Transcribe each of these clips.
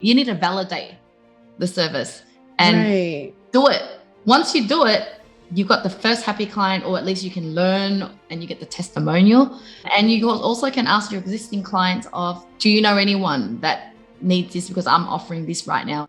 You need to validate the service and Right. do it. Once you do it, you've got the first happy client, or at least you can learn and you get the testimonial. And you also can ask your existing clients of, do you know anyone that needs this? Because I'm offering this right now.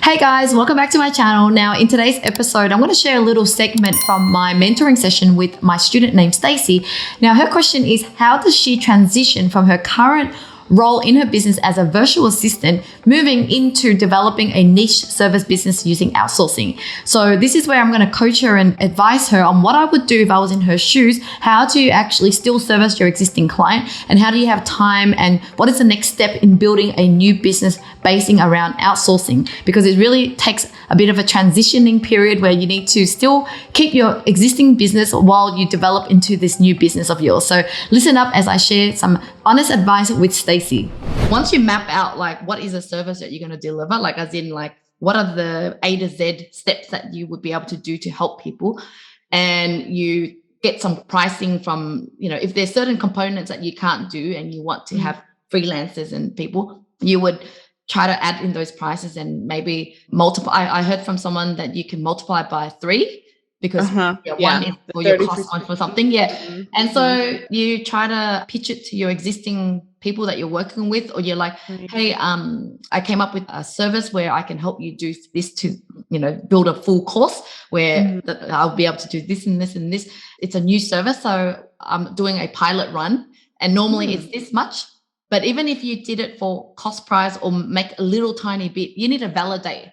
Hey guys, welcome back to my channel. Now in today's episode, I'm going to share a little segment from my mentoring session with my student named Stacy. Now her question is, how does she transition from her current role in her business as a virtual assistant, moving into developing a niche service business using outsourcing? So this is where I'm going to coach her and advise her on what I would do if I was in her shoes, how to actually still service your existing client, and how do you have time, and what is the next step in building a new business basing around outsourcing, because it really takes a bit of a transitioning period where you need to still keep your existing business while you develop into this new business of yours. So listen up as I share some honest advice with Stacy. Once you map out like what is a service that you're going to deliver, like as in like what are the A to Z steps that you would be able to do to help people, and you get some pricing from, if there's certain components that you can't do and you want to have freelancers and people, you would try to add in those prices and maybe multiply. I heard from someone that you can multiply by 3 because one is for your cost, one for something. And so you try to pitch it to your existing people that you're working with, or you're like, hey, I came up with a service where I can help you do this to, build a full course where I'll be able to do this and this and this. It's a new service, so I'm doing a pilot run, and normally it's this much. But even if you did it for cost price or make a little tiny bit, you need to validate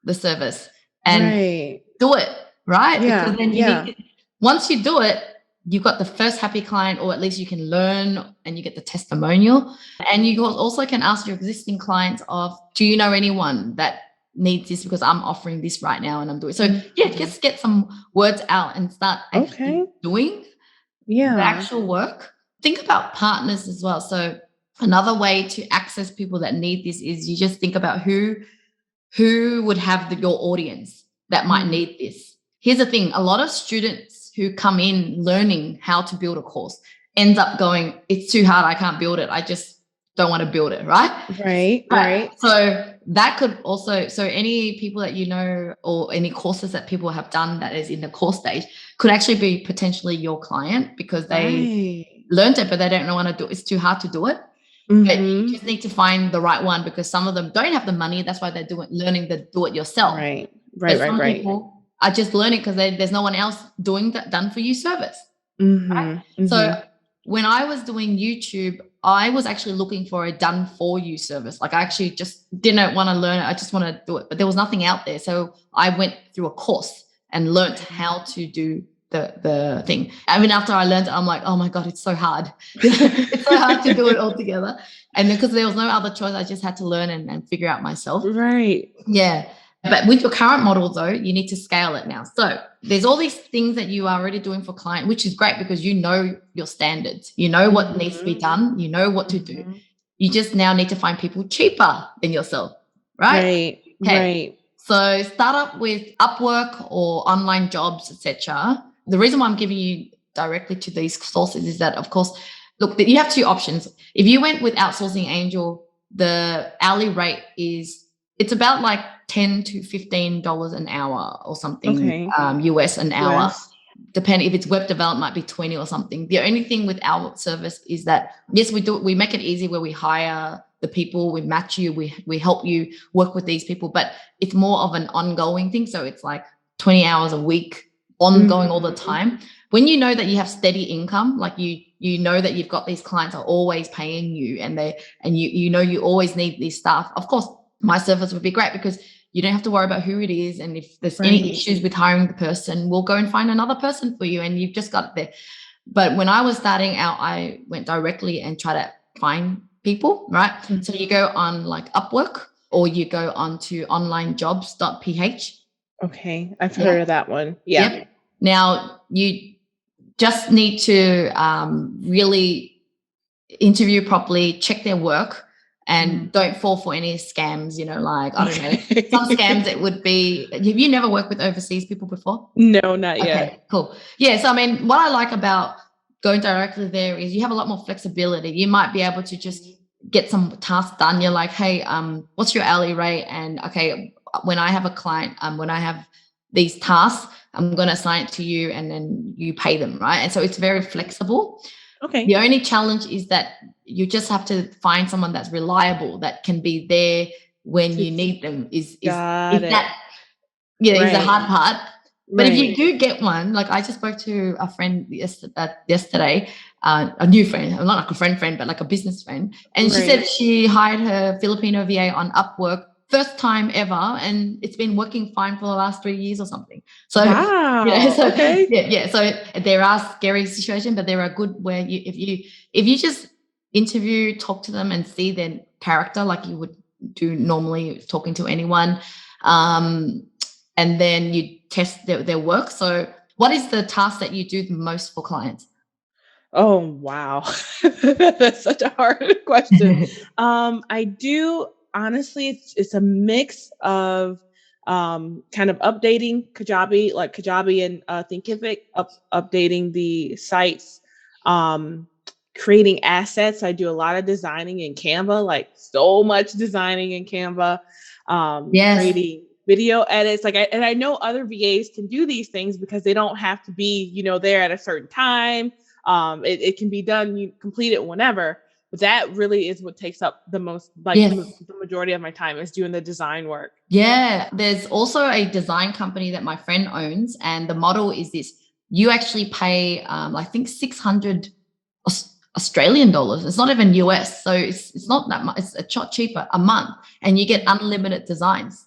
the service and do it, right? Because then you need to, once you do it, you've got the first happy client, or at least you can learn and you get the testimonial. And you also can ask your existing clients of, do you know anyone that needs this? Because I'm offering this right now and I'm doing. So just get some words out and start actually doing the actual work. Think about partners as well. So another way to access people that need this is you just think about who would have your audience that might need this. Here's the thing. A lot of students who come in learning how to build a course ends up going, it's too hard. I can't build it. I just don't want to build it. Right. So that could also, any people that you know, or any courses that people have done that is in the course stage, could actually be potentially your client, because they learned it, but they don't want to do it. It's too hard to do it. But you just need to find the right one, because some of them don't have the money. That's why they're learning the do it yourself. Right. People are just learning because there's no one else doing that done for you service. Right? So when I was doing YouTube, I was actually looking for a done for you service. Like I actually just didn't want to learn it. I just want to do it, but there was nothing out there. So I went through a course and learned how to do the thing. I mean, after I learned it, I'm like, oh my God, it's so hard. It's so hard to do it all together. And because there was no other choice, I just had to learn and figure out myself. Right. Yeah. But with your current model though, you need to scale it now. So there's all these things that you are already doing for client, which is great because you know your standards, you know what needs to be done, you know what to do. You just now need to find people cheaper than yourself, right? Right. So start up with Upwork or online jobs, etc. The reason why I'm giving you directly to these sources is that, of course, look, you have 2 options. If you went with Outsourcing Angel, the hourly rate it's about like $10 to $15 an hour or something, US an hour. Depending if it's web development, might be 20 or something. The only thing with our service is that, yes, we make it easy where we hire the people, we match you, we help you work with these people, but it's more of an ongoing thing. So it's like 20 hours a week, ongoing all the time. When you know that you have steady income, like you know that you've got these clients are always paying you, and you know you always need these staff. Of course, my service would be great because you don't have to worry about who it is. And if there's any issues with hiring the person, we'll go and find another person for you, and you've just got it there. But when I was starting out, I went directly and tried to find people, right? So you go on like Upwork, or you go on to onlinejobs.ph. Okay. I've heard of that one. Yeah. Yep. Now you just need to really interview properly, check their work, and don't fall for any scams, like, I don't know, some scams it would be, have you never worked with overseas people before? No, not yet. Okay, cool. Yeah, so I mean, what I like about going directly there is you have a lot more flexibility. You might be able to just get some tasks done. You're like, hey, what's your hourly rate? And okay, when I have a client, when I have these tasks, I'm going to assign it to you and then you pay them, right? And so it's very flexible. Okay. The only challenge is that you just have to find someone that's reliable, that can be there when you need them. Is that, yeah, is the hard part. But if you do get one, like I just spoke to a friend yesterday, a new friend, not like a friend, but like a business friend. And she said she hired her Filipino VA on Upwork, first time ever, and it's been working fine for the last 3 years or something. So, wow. So there are scary situations, but there are good where if you just interview, talk to them and see their character like you would do normally talking to anyone. And then you test their work. So what is the task that you do the most for clients? Oh, wow. That's such a hard question. I do, honestly, it's a mix of kind of updating Kajabi and Thinkific, updating the sites, creating assets. I do a lot of designing in Canva, like so much designing in Canva, creating video edits. And I know other VAs can do these things because they don't have to be, there at a certain time. It can be done, you complete it whenever, but that really is what takes up the most, the majority of my time is doing the design work. Yeah. There's also a design company that my friend owns, and the model is this: you actually pay, I think 600 Australian dollars. It's not even US. So it's not that much. It's a lot cheaper a month, and you get unlimited designs.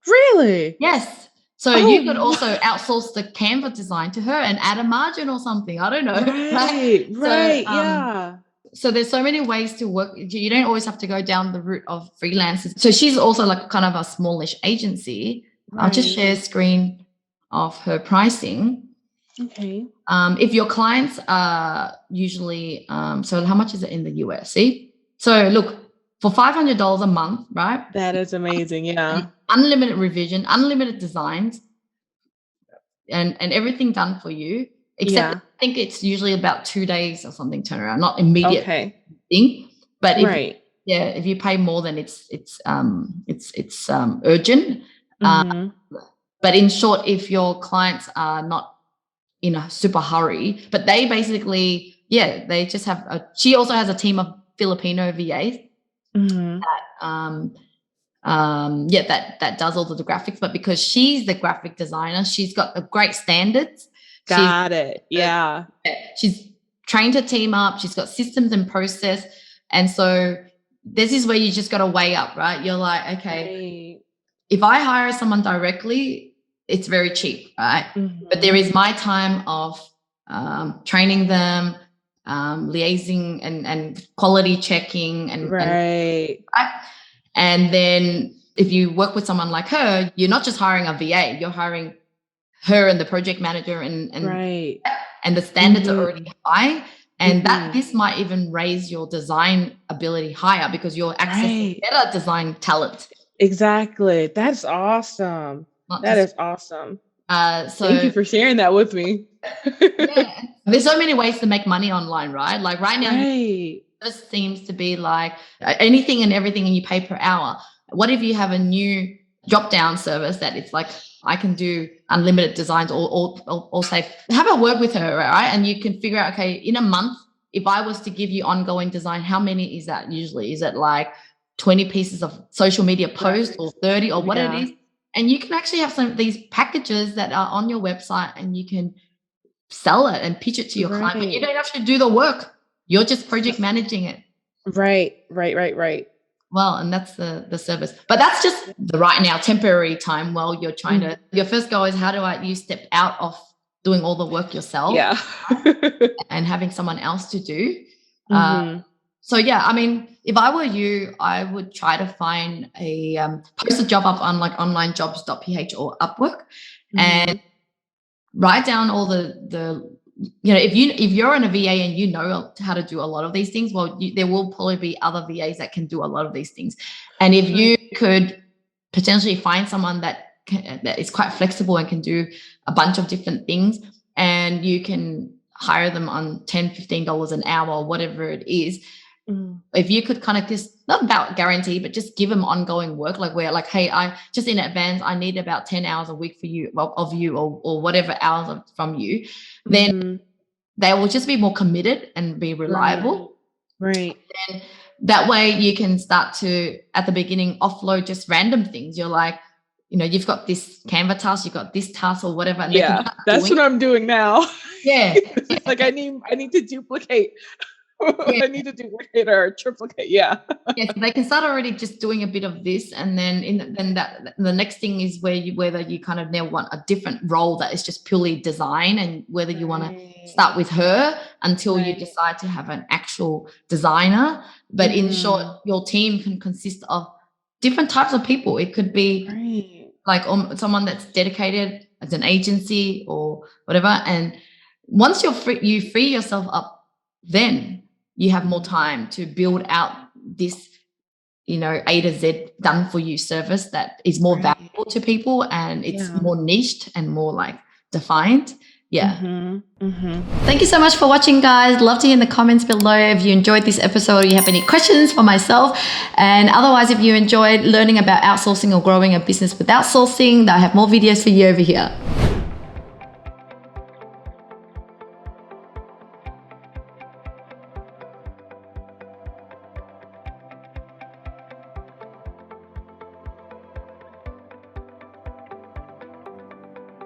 Really? Yes. So you could also outsource the Canva design to her and add a margin or something. I don't know. Yeah. So there's so many ways to work. You don't always have to go down the route of freelancers. So she's also like kind of a smallish agency. I'll just share a screen of her pricing. Okay. If your clients are usually, so how much is it in the US? See? So look, for $500 a month, right? That is amazing. Yeah. Unlimited revision, unlimited designs, and everything done for you. Except I think it's usually about 2 days or something turnaround, not immediate thing. But if you pay more, then it's urgent. But in short, if your clients are not in a super hurry, but they basically, they just have she also has a team of Filipino VAs that does all the graphics, but because she's the graphic designer, she's got a great standards. Got it. Yeah. She's trained her team up. She's got systems and process. And so this is where you just got to weigh up, right? You're like, okay, if I hire someone directly, it's very cheap, right? But there is my time of training them, liaising and quality checking and then if you work with someone like her, you're not just hiring a VA, you're hiring her and the project manager and the standards are already high. And that this might even raise your design ability higher because you're accessing better design talent. Exactly. That's awesome. That is awesome. Thank you for sharing that with me. There's so many ways to make money online, right? Like right now, this seems to be like anything and everything, and you pay per hour. What if you have a new drop-down service that it's like I can do unlimited designs or say have a word with her, right? And you can figure out, okay, in a month, if I was to give you ongoing design, how many is that usually? Is it like 20 pieces of social media posts or 30 or what it is? And you can actually have some of these packages that are on your website and you can sell it and pitch it to your client, but you don't have to do the work. You're just project managing it. Right. Well, and that's the service. But that's just the right now temporary time while you're trying to, your first goal is how do you step out of doing all the work yourself and having someone else to do. So yeah, I mean, if I were you, I would try to find post a job up on like onlinejobs.ph or Upwork and write down all the if you're in a VA and you know how to do a lot of these things, well, there will probably be other VAs that can do a lot of these things. And if you could potentially find someone that is quite flexible and can do a bunch of different things, and you can hire them on $10, $15 an hour or whatever it is. Mm. If you could kind of just, not about guarantee, but just give them ongoing work, like where like, hey, I just in advance, I need about 10 hours a week for you, of you, or whatever hours from you, then they will just be more committed and be reliable. Right. And that way you can start to, at the beginning, offload just random things. You're like, you've got this Canva task, you've got this task or whatever. And Yeah, that's what I'm doing now. Yeah. It's like I need to duplicate. Yeah. I need to duplicate or triplicate. Yeah. Yes, they can start already just doing a bit of this, and then that the next thing is whether you kind of now want a different role that is just purely design, and whether you want to start with her until you decide to have an actual designer. But in short, your team can consist of different types of people. It could be like someone that's dedicated as an agency or whatever, and once you free yourself up, then you have more time to build out this, A to Z done for you service that is more valuable to people, and it's more niched and more like defined. Yeah. Thank you so much for watching, guys. Love to hear in the comments below if you enjoyed this episode or you have any questions for myself. And otherwise, if you enjoyed learning about outsourcing or growing a business with outsourcing, I have more videos for you over here.